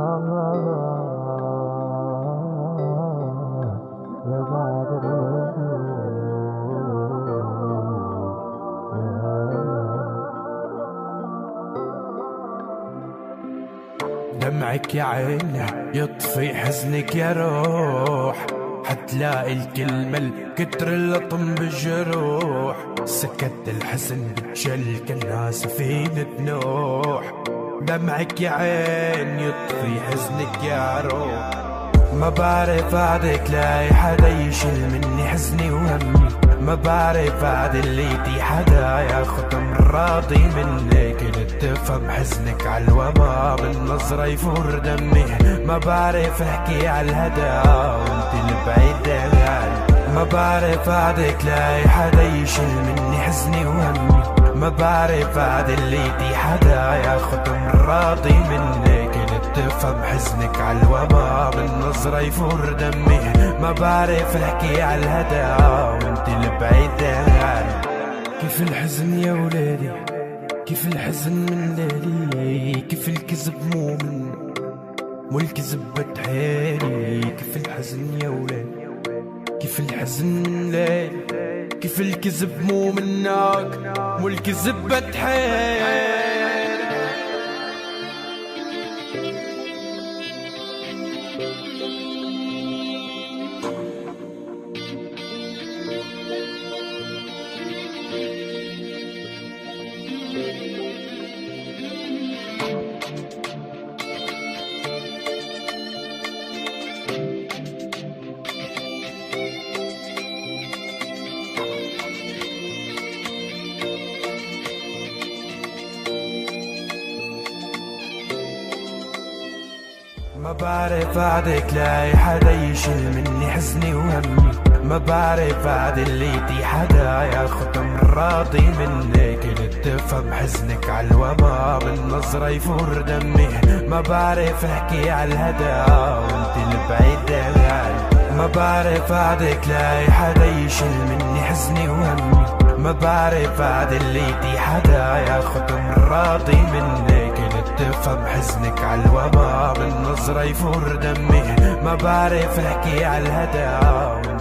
دمعك يا عيني يطفي حزنك يا روح، حتلاقي الكلمة الكتر اللطم بالجروح. سكت الحزن بتشل كأنها سفينة نوح. دمعك يا عين يطفي حزنك يا روح. ما بعرف عاد تلاقي حدا يشيل مني حزني وهمي. ما بعرف عاد اللي حدا ياخد راضي منك. كنت تفهم حزنك عالوبا من نظرة يفور دمي. ما بعرف احكي عالهدى وانت البعيد عني. ما بعرف عاد تلاقي حدا يشيل مني حزني وهمي. ما بعرف عاد اللي حدا ياخد راضي منك. كنت تفهم حزنك عالوبا من نظرة يفور دمي. ما بعرف احكي عالهدى وانت البعيد عني. كيف الحزن يا ولادي، كيف الحزن من ليلي. كيف الكذب مو الكذب بتحالي. كيف الحزن يا ولادي، كيف الحزن من ليلي. كيف الكذب مو منك، مو الكذب بتحالي. ما بعرف عاد تلاقي حدا يشيل مني حزني وهمي. ما بعرف عاد اللي حدا ياخد راضي منك. كنت تفهم حزنك عالوبا من نظرة يفور دمي. ما بعرف احكي عالهدى وانت البعيد عني. ما بعرف عاد تلاقي حدا يشيل مني حزني وهمي. ما بعرف عاد اللي حدا ياخد راضي منك. تفهم حزنك عالوبا من نظرة يفور دمي. ما بعرف احكي عالهدى